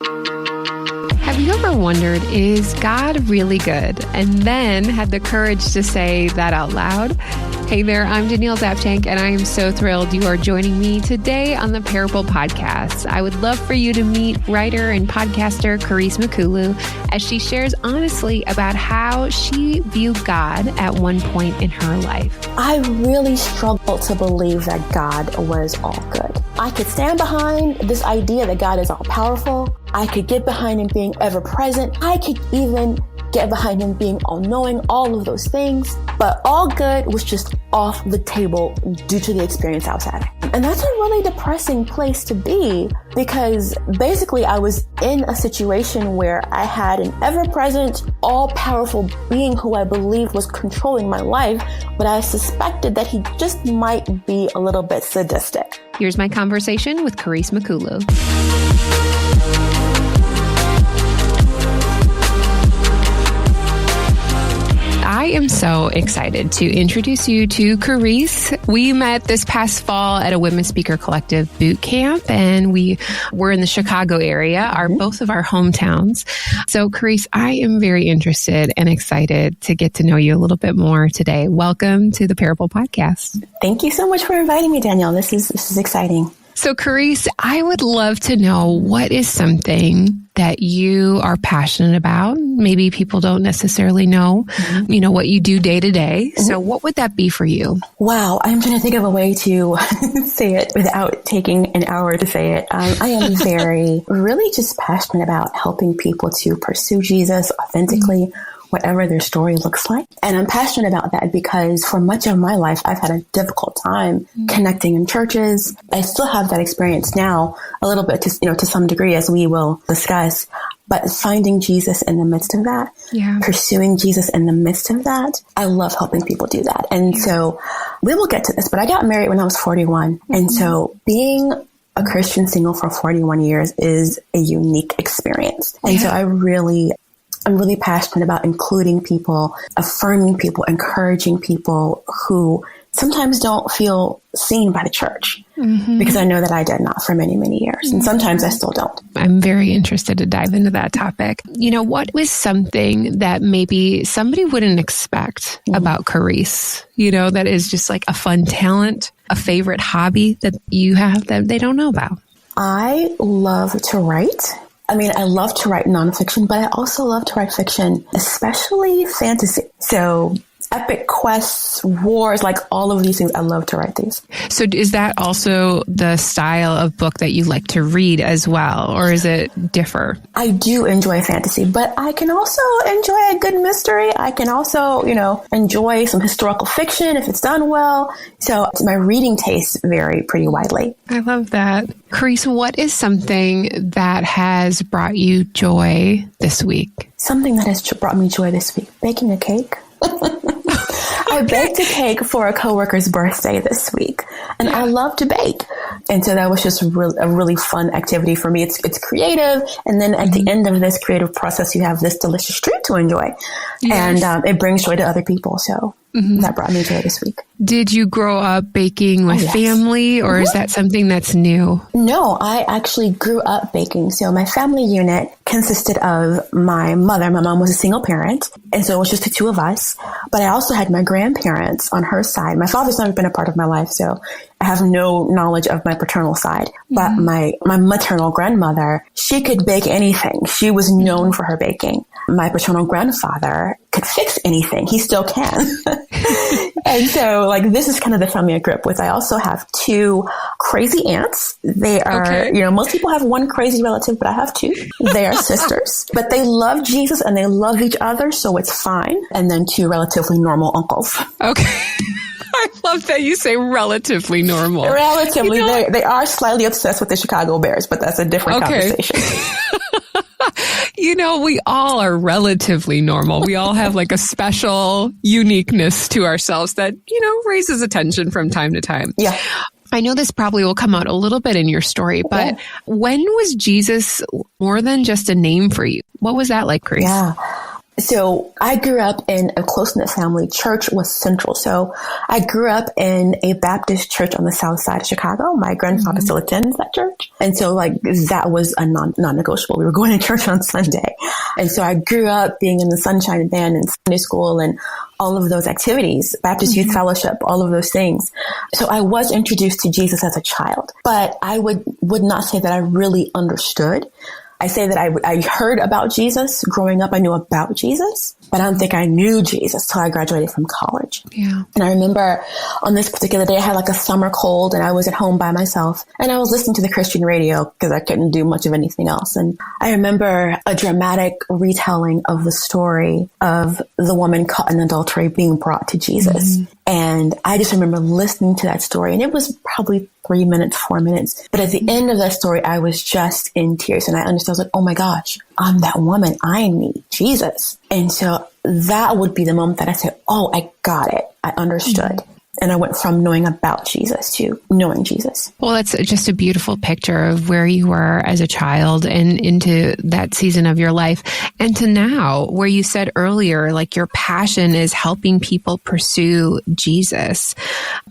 Have you ever wondered, is God really good? And then had the courage to say that out loud? Hey there, I'm Danielle Zapchenk, and I am so thrilled you are joining me today on the Parable Podcast. I would love for you to meet writer and podcaster Careese Mukulu as she shares honestly about how she viewed God at one point in her life. I really struggled to believe that God was all good. I could stand behind this idea that God is all powerful. I could get behind him being ever present. I could even get behind him being all knowing, all of those things. But all good was just off the table due to the experience I was having. And that's a really depressing place to be, because basically I was in a situation where I had an ever-present, all-powerful being who I believed was controlling my life, but I suspected that he just might be a little bit sadistic. Here's my conversation with Careese Mukulu. I am so excited to introduce you to Careese. We met this past fall at a Women's Speaker Collective boot camp, and we were in the Chicago area, both of our hometowns. So Careese, I am very interested and excited to get to know you a little bit more today. Welcome to the Parable Podcast. Thank you so much for inviting me, Danielle. This is exciting. So Careese, I would love to know, what is something that you are passionate about? Maybe people don't necessarily know, what you do day to day. So what would that be for you? Wow. I'm trying to think of a way to say it without taking an hour to say it. I am really just passionate about helping people to pursue Jesus authentically, whatever their story looks like. And I'm passionate about that because for much of my life, I've had a difficult time connecting in churches. I still have that experience now, a little bit to some degree, as we will discuss, but finding Jesus in the midst of that, pursuing Jesus in the midst of that, I love helping people do that. And so we will get to this, but I got married when I was 41. And so being a Christian single for 41 years is a unique experience. And so I'm really passionate about including people, affirming people, encouraging people who sometimes don't feel seen by the church, because I know that I did not for many, many years. And sometimes I still don't. I'm very interested to dive into that topic. What was something that maybe somebody wouldn't expect about Careese, that is just like a fun talent, a favorite hobby that you have that they don't know about? I love to write. I love to write nonfiction, but I also love to write fiction, especially fantasy. So epic quests, wars, like all of these things. I love to write these. So is that also the style of book that you like to read as well, or is it differ? I do enjoy fantasy, but I can also enjoy a good mystery. I can also, enjoy some historical fiction if it's done well. So my reading tastes vary pretty widely. I love that. Careese, what is something that has brought you joy this week? Something that has brought me joy this week? Baking a cake. I baked a cake for a coworker's birthday this week, and I love to bake. And so that was just a really fun activity for me. It's creative. And then at the end of this creative process, you have this delicious treat to enjoy. Yes. And it brings joy to other people. So that brought me joy this week. Did you grow up baking with family, or is that something that's new? No, I actually grew up baking. So my family unit consisted of my mother. My mom was a single parent, and so it was just the two of us. But I also had my grandparents on her side. My father's never been a part of my life, so I have no knowledge of my paternal side. But my maternal grandmother, she could bake anything. She was known for her baking. My paternal grandfather could fix anything. He still can. And so, this is kind of the family I grew up with. I also have two crazy aunts. They are, most people have one crazy relative, but I have two. They are sisters, but they love Jesus and they love each other, so it's fine. And then two relatively normal uncles. Okay. I love that you say relatively normal. Relatively. They are slightly obsessed with the Chicago Bears, but that's a different conversation. We all are relatively normal. We all have a special uniqueness to ourselves that, raises attention from time to time. Yeah. I know this probably will come out a little bit in your story, but when was Jesus more than just a name for you? What was that like, Careese? Yeah. So I grew up in a close-knit family. Church was central. So I grew up in a Baptist church on the south side of Chicago. My grandfather still attends that church. And so like that was a non-negotiable. We were going to church on Sunday. And so I grew up being in the Sunshine Band and Sunday school and all of those activities, Baptist Youth Fellowship, all of those things. So I was introduced to Jesus as a child, but I would not say that I really understood. I say that I heard about Jesus growing up. I knew about Jesus, but I don't think I knew Jesus till I graduated from college. Yeah. And I remember on this particular day, I had like a summer cold and I was at home by myself and I was listening to the Christian radio because I couldn't do much of anything else. And I remember a dramatic retelling of the story of the woman caught in adultery being brought to Jesus. And I just remember listening to that story, and it was probably 3 minutes, 4 minutes. But at the end of that story, I was just in tears, and I understood. I was like, oh my gosh, I'm that woman. I need Jesus. And so that would be the moment that I said, oh, I got it. I understood. And I went from knowing about Jesus to knowing Jesus. Well, that's just a beautiful picture of where you were as a child and into that season of your life. And to now, where you said earlier, like your passion is helping people pursue Jesus.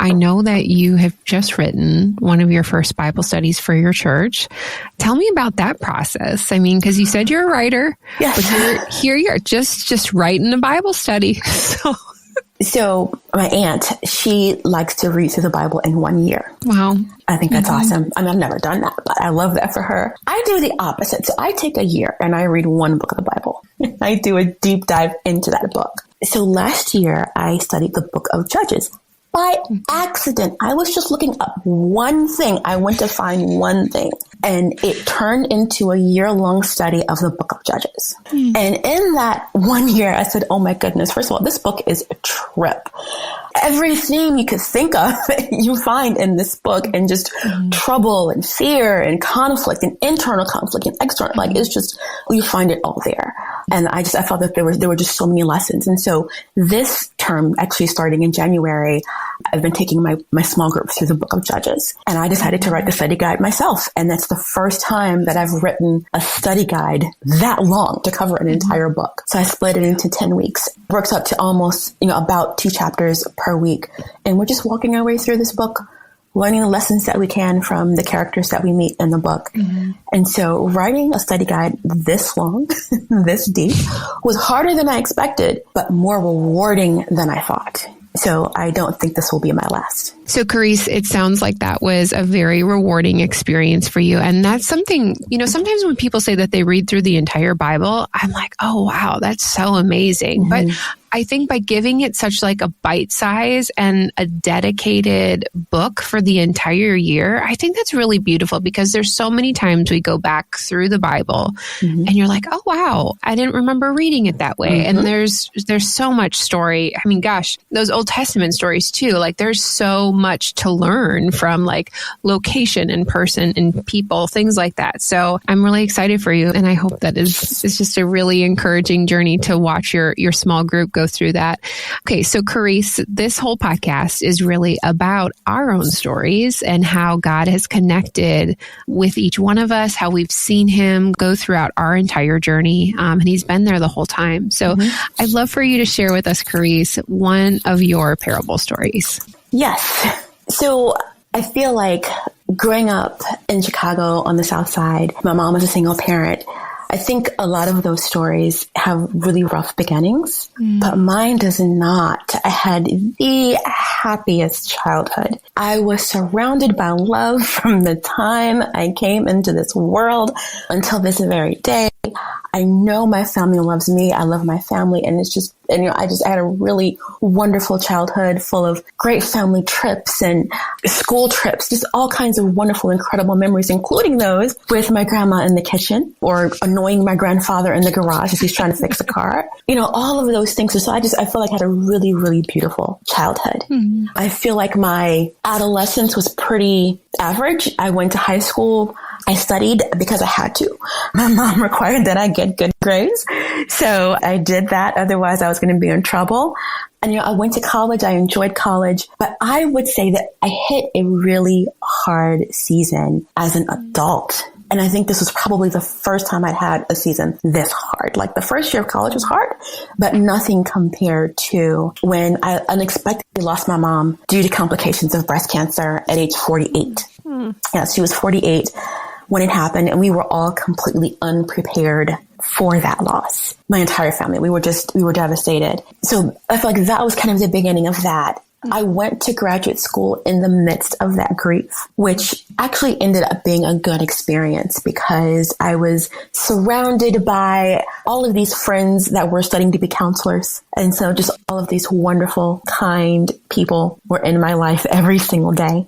I know that you have just written one of your first Bible studies for your church. Tell me about that process. I mean, because you said you're a writer, yes. But you're just writing a Bible study. So my aunt, she likes to read through the Bible in 1 year. Wow. I think that's awesome. I mean, I've never done that, but I love that for her. I do the opposite. So I take a year and I read one book of the Bible. I do a deep dive into that book. So last year I studied the book of Judges. By accident, I was just looking up one thing. I went to find one thing, and it turned into a year-long study of the book of Judges. And in that 1 year, I said, oh my goodness, first of all, this book is a trip. Everything you could think of, you find in this book, and just trouble and fear and conflict and internal conflict and external, like it's just, you find it all there. And I felt that there were just so many lessons. And so this term, actually starting in January, I've been taking my small group through the book of Judges, and I decided to write the study guide myself. And that's the first time that I've written a study guide that long to cover an entire book. So I split it into 10 weeks. It works up to almost, about 2 chapters per week. And we're just walking our way through this book, learning the lessons that we can from the characters that we meet in the book. And so writing a study guide this long, this deep, was harder than I expected, but more rewarding than I thought. So I don't think this will be my last. So Careese, it sounds like that was a very rewarding experience for you. And that's something, sometimes when people say that they read through the entire Bible, I'm like, oh, wow, that's so amazing. But I think by giving it such like a bite size and a dedicated book for the entire year, I think that's really beautiful, because there's so many times we go back through the Bible and you're like, oh, wow, I didn't remember reading it that way. And there's so much story. I mean, gosh, those Old Testament stories too, like there's so much to learn from like location and person and people, things like that. So I'm really excited for you. And I hope that it's just a really encouraging journey to watch your small group go through that. Okay, so Careese, this whole podcast is really about our own stories and how God has connected with each one of us, how we've seen him go throughout our entire journey. And he's been there the whole time. So I'd love for you to share with us, Careese, one of your parable stories. Yes. So I feel like growing up in Chicago on the South Side, my mom was a single parent. I think a lot of those stories have really rough beginnings, but mine does not. I had the happiest childhood. I was surrounded by love from the time I came into this world until this very day. I know my family loves me. I love my family. And I just had a really wonderful childhood full of great family trips and school trips, just all kinds of wonderful, incredible memories, including those with my grandma in the kitchen or annoying my grandfather in the garage as he's trying to fix a car. All of those things. So I feel like I had a really, really beautiful childhood. I feel like my adolescence was pretty average. I went to high school. I studied because I had to. My mom required that I get good grades. So I did that. Otherwise, I was going to be in trouble. And, I went to college. I enjoyed college. But I would say that I hit a really hard season as an adult. And I think this was probably the first time I'd had a season this hard. Like the first year of college was hard, but nothing compared to when I unexpectedly lost my mom due to complications of breast cancer at age 48. Yeah, she was 48 when it happened, and we were all completely unprepared for that loss. My entire family, we were devastated. So I feel like that was kind of the beginning of that. I went to graduate school in the midst of that grief, which actually ended up being a good experience because I was surrounded by all of these friends that were studying to be counselors. And so just all of these wonderful, kind people were in my life every single day.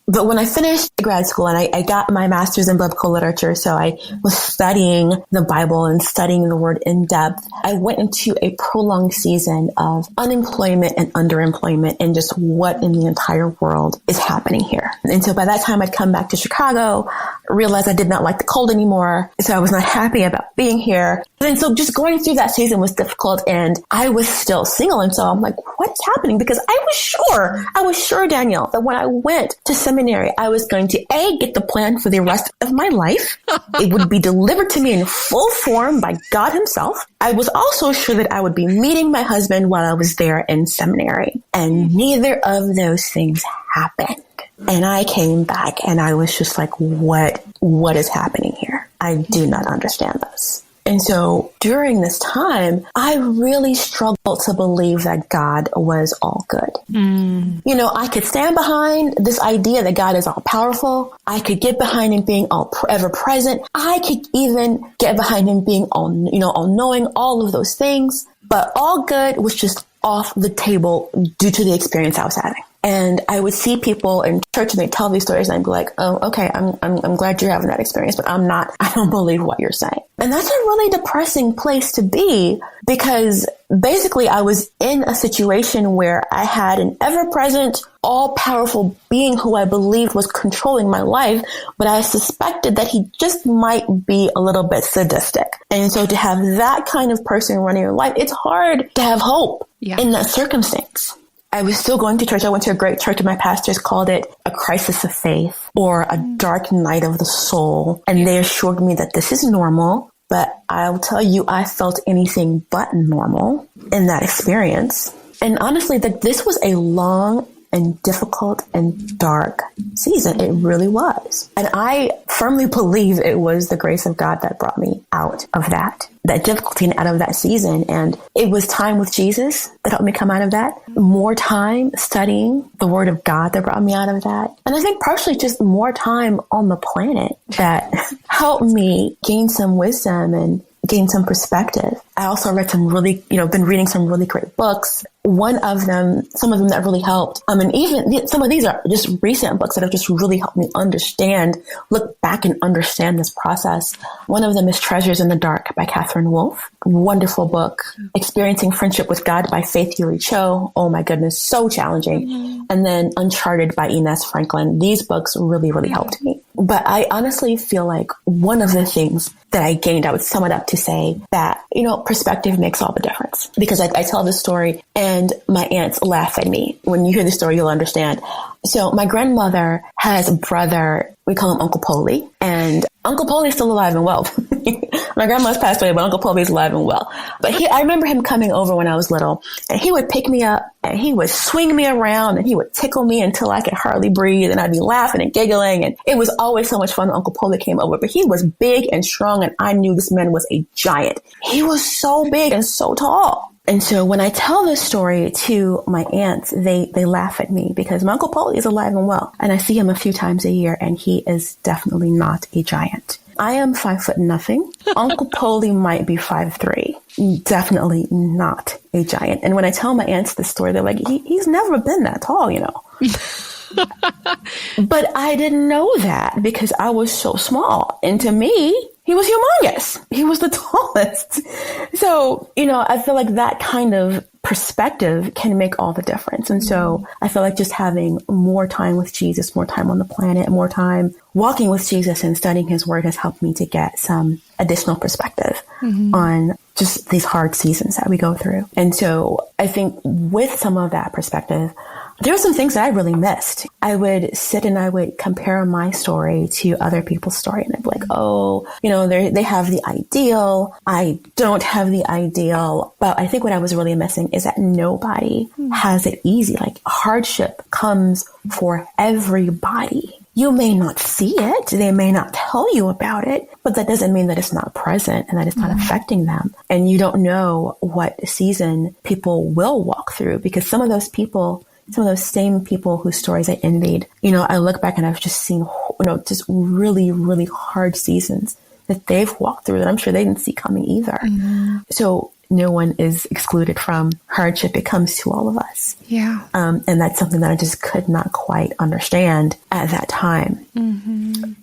But when I finished grad school and I got my master's in biblical literature, so I was studying the Bible and studying the word in depth, I went into a prolonged season of unemployment and underemployment and just what in the entire world is happening here. And so by that time I'd come back to Chicago, realized I did not like the cold anymore. So I was not happy about being here. And so just going through that season was difficult, and I was still single. And so I'm like, what's happening? Because I was sure, Danielle, that when I went to seminary, I was going to get the plan for the rest of my life. It would be delivered to me in full form by God himself. I was also sure that I would be meeting my husband while I was there in seminary. And neither of those things happened. And I came back and I was just like, what is happening here? I do not understand this. And so during this time, I really struggled to believe that God was all good. You know, I could stand behind this idea that God is all powerful. I could get behind him being all ever present. I could even get behind him being all knowing, all of those things. But all good was just off the table due to the experience I was having. And I would see people in church and they tell these stories and I'd be like, oh, okay, I'm glad you're having that experience, but I don't believe what you're saying. And that's a really depressing place to be because basically I was in a situation where I had an ever-present, all-powerful being who I believed was controlling my life, but I suspected that he just might be a little bit sadistic. And so to have that kind of person running your life, it's hard to have hope in that circumstance. I was still going to church. I went to a great church and my pastors called it a crisis of faith or a dark night of the soul. And they assured me that this is normal. But I'll tell you, I felt anything but normal in that experience. And honestly, that this was a long and difficult and dark season. It really was. And I firmly believe it was the grace of God that brought me out of that difficulty and out of that season. And it was time with Jesus that helped me come out of that. More time studying the word of God that brought me out of that. And I think partially just more time on the planet that helped me gain some wisdom and gain some perspective. I also read been reading some really great books. One of them, some of them that really helped. And even some of these are just recent books that have just really helped me look back and understand this process. One of them is Treasures in the Dark by Catherine Wolfe. Wonderful book. Experiencing Friendship with God by Faith Yuri Cho. Oh my goodness, so challenging. And then Uncharted by Ines Franklin. These books really, really helped me. But I honestly feel like one of the things that I gained, I would sum it up to say that, perspective makes all the difference. Because I tell this story and my aunts laugh at me. When you hear the story, you'll understand. So my grandmother has a brother, we call him Uncle Polly, and Uncle Polly is still alive and well. My grandma's passed away, but Uncle Polly is alive and well. But I remember him coming over when I was little, and he would pick me up, and he would swing me around, and he would tickle me until I could hardly breathe, and I'd be laughing and giggling, and it was always so much fun when Uncle Polly came over. But he was big and strong, and I knew this man was a giant. He was so big and so tall. And so when I tell this story to my aunts, they laugh at me because my Uncle Polly is alive and well. And I see him a few times a year, and he is definitely not a giant. I am 5 foot nothing. Uncle Polly might be 5'3". Definitely not a giant. And when I tell my aunts this story, they're like, he's never been that tall, But I didn't know that because I was so small. And to me, he was humongous. He was the tallest. So, I feel like that kind of perspective can make all the difference. And so I feel like just having more time with Jesus, more time on the planet, more time walking with Jesus and studying his word has helped me to get some additional perspective on just these hard seasons that we go through. And so I think with some of that perspective, there were some things that I really missed. I would sit and I would compare my story to other people's story. And I'd be like, oh, they have the ideal. I don't have the ideal. But I think what I was really missing is that nobody has it easy. Like, hardship comes for everybody. You may not see it. They may not tell you about it, but that doesn't mean that it's not present and that it's not affecting them. And you don't know what season people will walk through, because some of those same people whose stories I envied, I look back and I've just seen, just really, really hard seasons that they've walked through that I'm sure they didn't see coming either. So no one is excluded from hardship. It comes to all of us. Yeah. And that's something that I just could not quite understand at that time.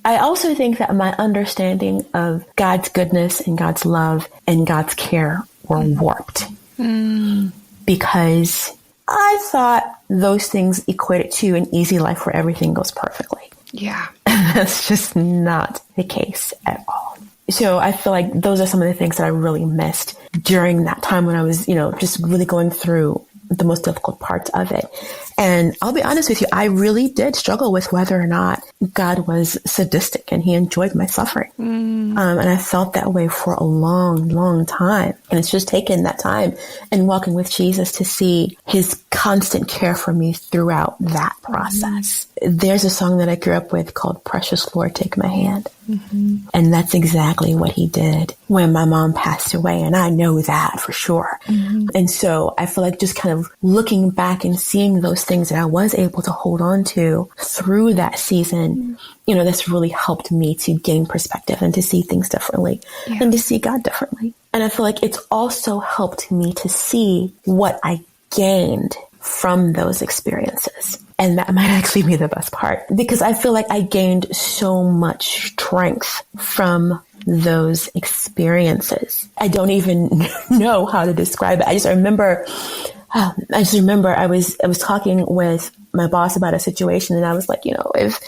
I also think that my understanding of God's goodness and God's love and God's care were warped because I thought those things equated to an easy life where everything goes perfectly. Yeah. That's just not the case at all. So I feel like those are some of the things that I really missed during that time when I was, just really going through the most difficult parts of it. And I'll be honest with you, I really did struggle with whether or not God was sadistic and he enjoyed my suffering. And I felt that way for a long, long time. And it's just taken that time and walking with Jesus to see his constant care for me throughout that process. There's a song that I grew up with called Precious Lord, Take My Hand. And that's exactly what he did when my mom passed away. And I know that for sure. And so I feel like just kind of looking back and seeing those things that I was able to hold on to through that season, that's really helped me to gain perspective and to see things differently and to see God differently. And I feel like it's also helped me to see what I gained from those experiences. And that might actually be the best part, because I feel like I gained so much strength from those experiences. I don't even know how to describe it. I just remember I was talking with my boss about a situation, and I was like, if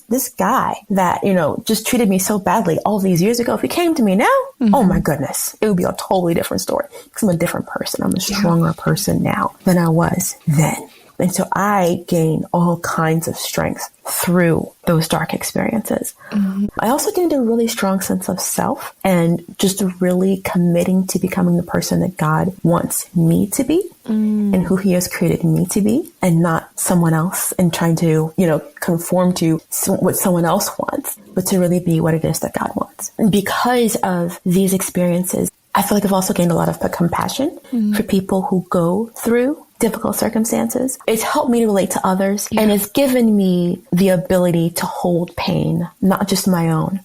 this guy that, just treated me so badly all these years ago, if he came to me now, oh my goodness, it would be a totally different story, because I'm a different person. I'm a stronger person now than I was then. And so I gained all kinds of strength through those dark experiences. I also gained a really strong sense of self and just really committing to becoming the person that God wants me to be and who he has created me to be, and not someone else and trying to, conform to what someone else wants, but to really be what it is that God wants. And because of these experiences, I feel like I've also gained a lot of compassion for people who go through difficult circumstances. It's helped me to relate to others, and it's given me the ability to hold pain, not just my own,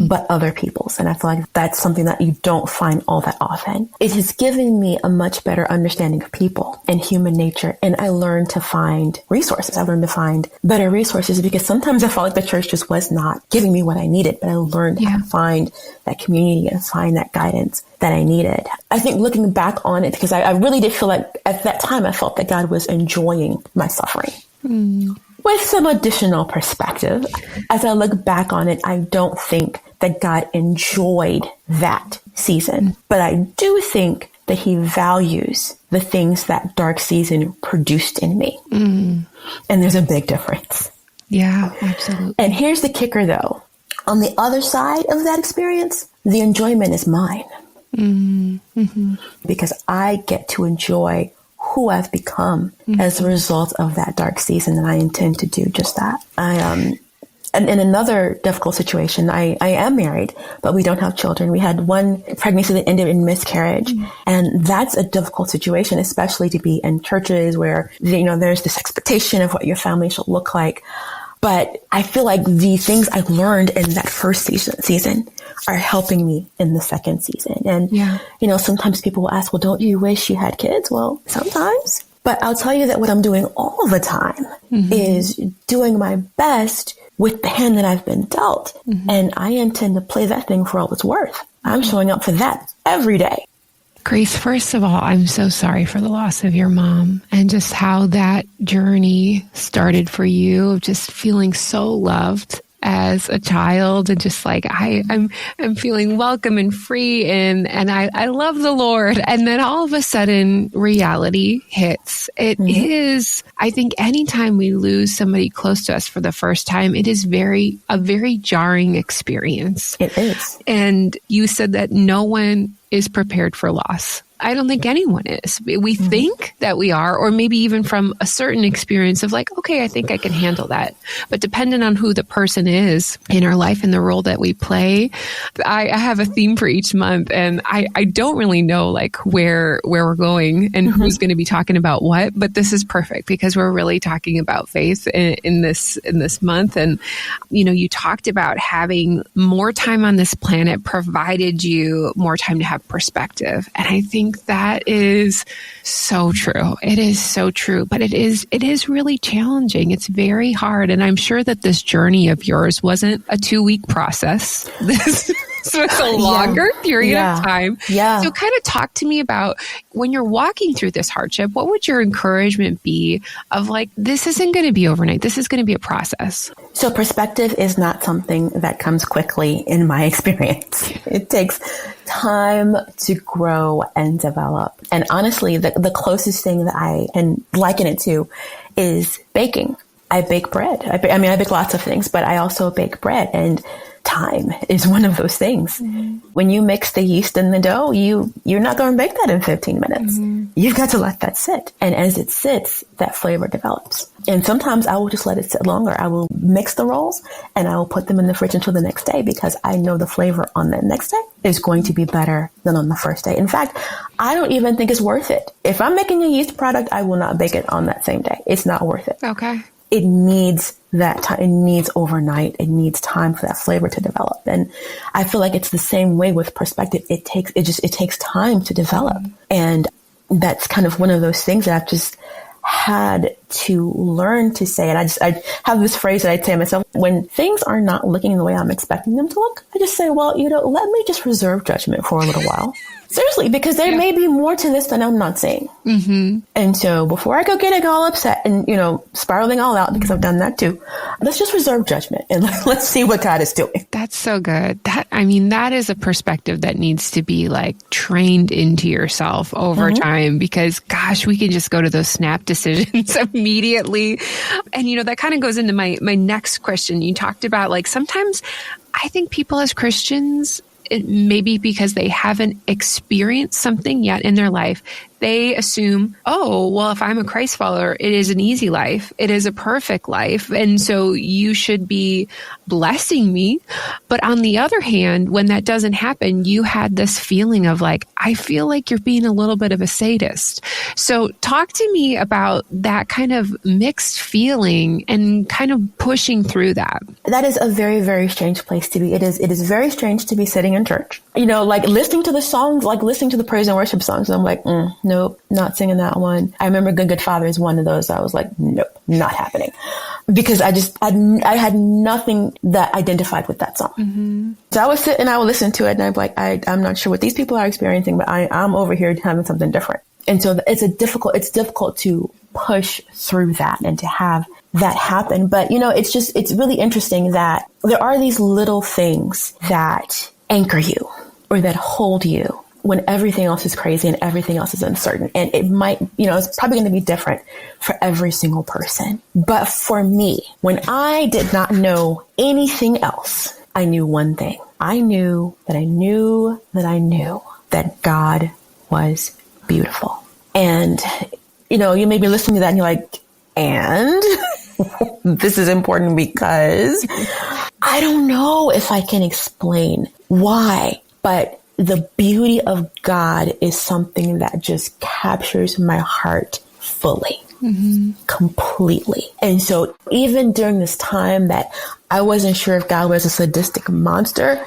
but other people's. And I feel like that's something that you don't find all that often. It has given me a much better understanding of people and human nature. And I learned to find resources. I learned to find better resources, because sometimes I felt like the church just was not giving me what I needed, but I learned how to find that community and find that guidance that I needed. I think looking back on it, because I really did feel like at that time, I felt that God was enjoying my suffering. With some additional perspective, as I look back on it, I don't think that God enjoyed that season, but I do think that he values the things that dark season produced in me. And there's a big difference. Yeah, absolutely. And here's the kicker, though. On the other side of that experience, the enjoyment is mine. Because I get to enjoy who I've become as a result of that dark season, and I intend to do just that. And in another difficult situation, I am married, but we don't have children. We had one pregnancy that ended in miscarriage, and that's a difficult situation, especially to be in churches where, there's this expectation of what your family should look like. But I feel like the things I learned in that first season are helping me in the second season. And, sometimes people will ask, well, don't you wish you had kids? Well, sometimes. But I'll tell you that what I'm doing all the time is doing my best with the hand that I've been dealt. And I intend to play that thing for all it's worth. I'm showing up for that every day. Careese, first of all, I'm so sorry for the loss of your mom, and just how that journey started for you, of just feeling so loved as a child and just like, I'm feeling welcome and free and I love the Lord. And then all of a sudden reality hits. It is, I think anytime we lose somebody close to us for the first time, it is a very jarring experience. It is. And you said that no one is prepared for loss. I don't think anyone is. We think that we are, or maybe even from a certain experience of like, okay, I think I can handle that. But depending on who the person is in our life and the role that we play, I have a theme for each month, and I don't really know like where we're going and who's going to be talking about what. But this is perfect because we're really talking about faith in this month. And you talked about having more time on this planet provided you more time to have perspective, and I think that is so true. It is so true, but it is really challenging. It's very hard. And I'm sure that this journey of yours wasn't a 2-week process. This was a longer period of time. Yeah. So kind of talk to me about when you're walking through this hardship, what would your encouragement be of like, this isn't going to be overnight. This is going to be a process. So perspective is not something that comes quickly in my experience. It takes time to grow and develop. And honestly, the closest thing that I can liken it to is baking. I bake bread. I bake lots of things, but I also bake bread, and time is one of those things. When you mix the yeast in the dough, you're not going to bake that in 15 minutes. You've got to let that sit. And as it sits, that flavor develops. And sometimes I will just let it sit longer. I will mix the rolls and I will put them in the fridge until the next day because I know the flavor on the next day is going to be better than on the first day. In fact, I don't even think it's worth it. If I'm making a yeast product, I will not bake it on that same day. It's not worth it. Okay. It needs that time. It needs overnight. It needs time for that flavor to develop. And I feel like it's the same way with perspective. It takes time to develop. And that's kind of one of those things that I've just had to learn to say. And I have this phrase that I say to myself, when things are not looking the way I'm expecting them to look, I just say, well, let me just reserve judgment for a little while. Seriously, because there may be more to this than I'm not seeing. And so before I go getting all upset and, spiraling all out, because I've done that too, let's just reserve judgment and let's see what God is doing. That's so good. That is a perspective that needs to be like trained into yourself over time, because gosh, we can just go to those snap decisions immediately. And, that kind of goes into my next question. You talked about like, sometimes I think people as Christians, it may be because they haven't experienced something yet in their life, they assume, oh, well, if I'm a Christ follower, it is an easy life. It is a perfect life. And so you should be blessing me. But on the other hand, when that doesn't happen, you had this feeling of like, I feel like you're being a little bit of a sadist. So talk to me about that kind of mixed feeling and kind of pushing through that. That is a very, very strange place to be. It is very strange to be sitting in church, like listening to the songs, like listening to the praise and worship songs. And I'm like, nope, not singing that one. I remember Good Father is one of those. I was like, nope, not happening. Because I had nothing that identified with that song. So I would sit and I would listen to it and I'd be like, I'm not sure what these people are experiencing, but I'm over here having something different. And so it's difficult to push through that and to have that happen. But, it's really interesting that there are these little things that anchor you or that hold you when everything else is crazy and everything else is uncertain. And it might, it's probably going to be different for every single person. But for me, when I did not know anything else, I knew one thing. I knew that I knew that I knew that God was beautiful. And, you may be listening to that and you're like, and this is important because I don't know if I can explain why, but the beauty of God is something that just captures my heart fully, completely. And so even during this time that I wasn't sure if God was a sadistic monster,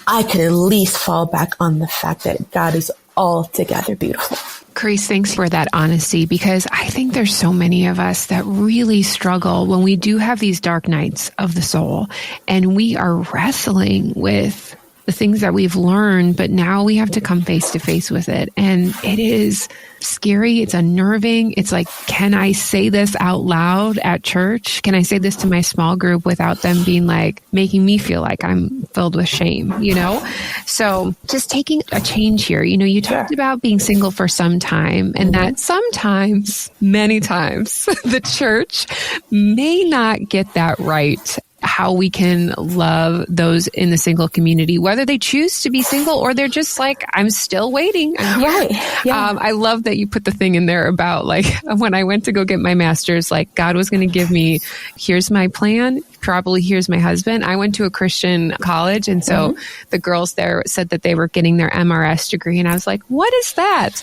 I could at least fall back on the fact that God is altogether beautiful. Careese, thanks for that honesty, because I think there's so many of us that really struggle when we do have these dark nights of the soul and we are wrestling with the things that we've learned, but now we have to come face to face with it. And it is scary. It's unnerving. It's like, can I say this out loud at church? Can I say this to my small group without them being like, making me feel like I'm filled with shame, you know? So just taking a change here. You know, you talked about being single for some time, and that sometimes, many times, the church may not get that right. How we can love those in the single community, whether they choose to be single or they're just like, I'm still waiting. Right. Yeah. I love that you put the thing in there about like, when I went to go get my master's, like God was going to give me, here's my plan. Probably here's my husband. I went to a Christian college. And so the girls there said that they were getting their MRS degree. And I was like, what is that?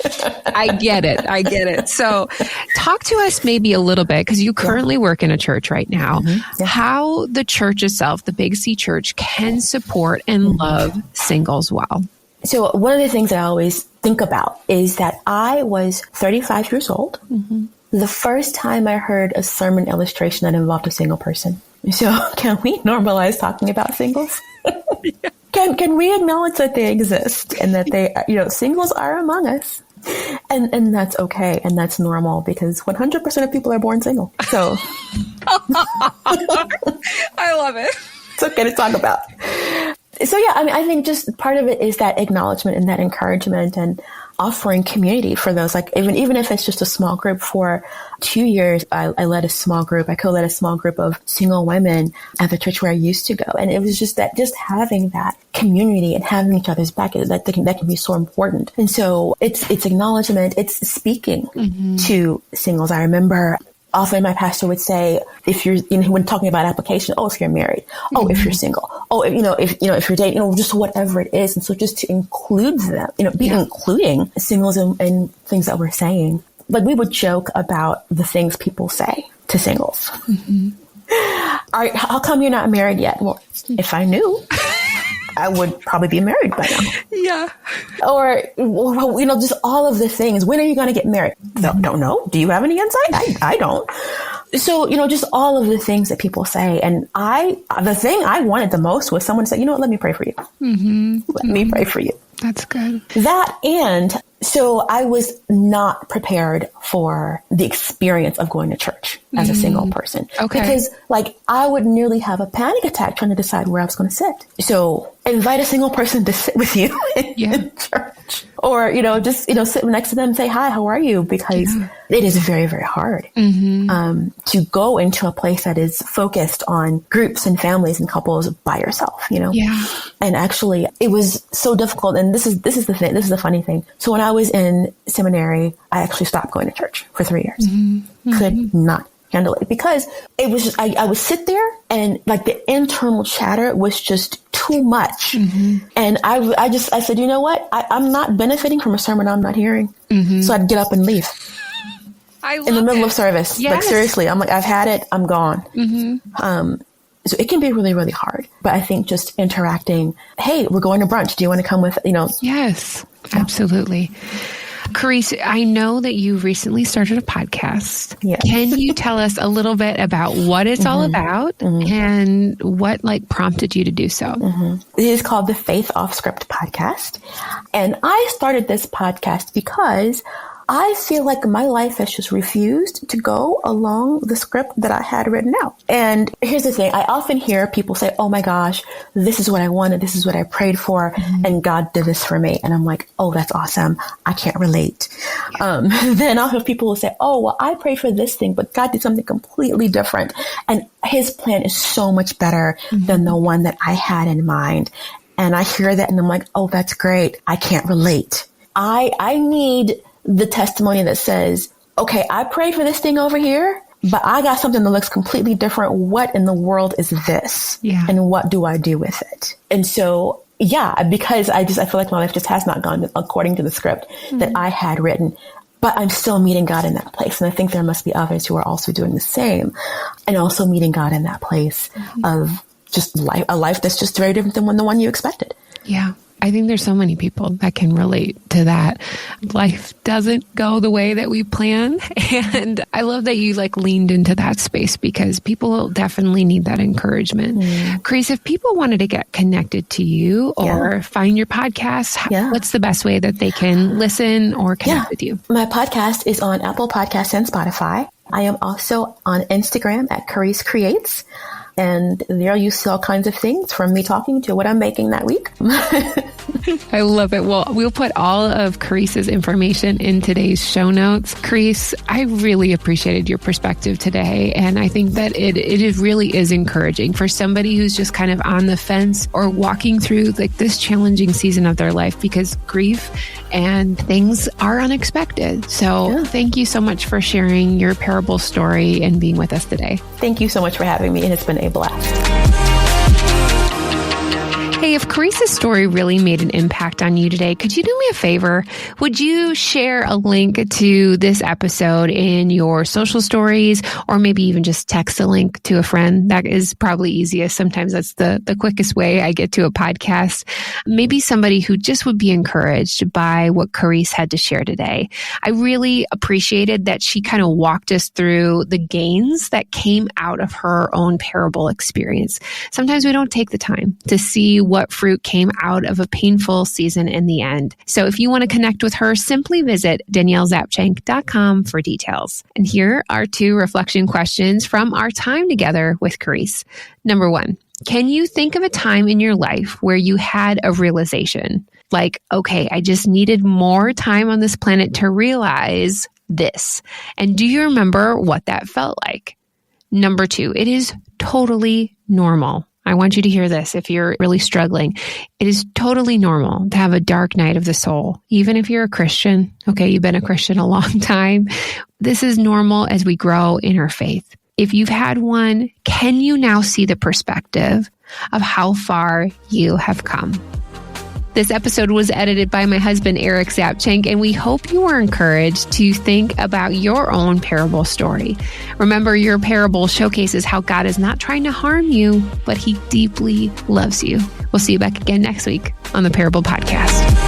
I get it. So talk to us maybe a little bit, because you currently work in a church right now, how the church itself, the Big C Church, can support and love singles well. So one of the things that I always think about is that I was 35 years old the first time I heard a sermon illustration that involved a single person. So can we normalize talking about singles? Can we acknowledge that they exist and that they, singles are among us? And that's okay. And that's normal, because 100% of people are born single. So I love it. It's okay to talk about. So yeah, I mean, I think just part of it is that acknowledgement and that encouragement and offering community for those, like even if it's just a small group. For 2 years, I led a small group. I co-led a small group of single women at the church where I used to go. And it was just having that community and having each other's back, that can be so important. And so it's acknowledgement, it's speaking to singles. I remember often my pastor would say, if you're, when talking about application, if you're married, if you're single, if you're dating, just whatever it is. And so just to include them, including singles in things that we're saying. Like we would joke about the things people say to singles. All right, how come you're not married yet? Well, if I knew, I would probably be married by now. Yeah. Or, just all of the things. When are you going to get married? Don't know. Do you have any insight? I don't. So, just all of the things that people say. And the thing I wanted the most was someone to say, let me pray for you. Let me pray for you. That's good. That, and so I was not prepared for the experience of going to church as a single person. Okay. Because I would nearly have a panic attack trying to decide where I was going to sit. So invite a single person to sit with you in church. Or, just sit next to them and say, hi, how are you? Because it is very, very hard to go into a place that is focused on groups and families and couples by yourself, Yeah. And actually, it was so difficult. And this is the thing. This is the funny thing. So when I was in seminary, I actually stopped going to church for 3 years. Could not handle it, because it was just, I would sit there and the internal chatter was just too much. And I said, you know what? I'm not benefiting from a sermon I'm not hearing. So I'd get up and leave. In the middle of service. Yes. Seriously, I'm I've had it. I'm gone. So it can be really, really hard. But I think just interacting, hey, we're going to brunch. Do you want to come with, Yes, absolutely. Careese, I know that you recently started a podcast. Yes. Can you tell us a little bit about what it's all about and what prompted you to do so? It is called the Faith Off Script podcast. And I started this podcast because I feel like my life has just refused to go along the script that I had written out. And here's the thing. I often hear people say, oh my gosh, this is what I wanted. This is what I prayed for. And God did this for me. And I'm like, oh, that's awesome. I can't relate. Then I'll have people who say, oh, well, I prayed for this thing, but God did something completely different. And his plan is so much better than the one that I had in mind. And I hear that and I'm like, oh, that's great. I can't relate. I need the testimony that says, okay, I prayed for this thing over here, but I got something that looks completely different. What in the world is this? Yeah. And what do I do with it? And so, because I feel like my life just has not gone according to the script that I had written, but I'm still meeting God in that place. And I think there must be others who are also doing the same and also meeting God in that place of just life, a life that's just very different than the one you expected. Yeah. I think there's so many people that can relate to that. Life doesn't go the way that we plan. And I love that you leaned into that space because people definitely need that encouragement. Careese, if people wanted to get connected to you or find your podcast, what's the best way that they can listen or connect with you? My podcast is on Apple Podcasts and Spotify. I am also on Instagram at Careese Creates. And there you see all kinds of things from me talking to what I'm making that week. I love it. Well, we'll put all of Careese's information in today's show notes. Careese, I really appreciated your perspective today. And I think that it really is encouraging for somebody who's just kind of on the fence or walking through this challenging season of their life, because grief and things are unexpected. So thank you so much for sharing your parable story and being with us today. Thank you so much for having me. And it's been a blast. Hey, if Careese's story really made an impact on you today, could you do me a favor? Would you share a link to this episode in your social stories, or maybe even just text a link to a friend? That is probably easiest. Sometimes that's the quickest way I get to a podcast. Maybe somebody who just would be encouraged by what Careese had to share today. I really appreciated that she kind of walked us through the gains that came out of her own parable experience. Sometimes we don't take the time to see what fruit came out of a painful season in the end. So if you want to connect with her, simply visit daniellezapchenk.com for details. And here are 2 reflection questions from our time together with Careese. Number 1, can you think of a time in your life where you had a realization? Like, okay, I just needed more time on this planet to realize this. And do you remember what that felt like? Number 2, it is totally normal. I want you to hear this if you're really struggling. It is totally normal to have a dark night of the soul, even if you're a Christian. Okay, you've been a Christian a long time. This is normal as we grow in our faith. If you've had one, can you now see the perspective of how far you have come? This episode was edited by my husband, Eric Zapchenk, and we hope you were encouraged to think about your own parable story. Remember, your parable showcases how God is not trying to harm you, but He deeply loves you. We'll see you back again next week on the Parable Podcast.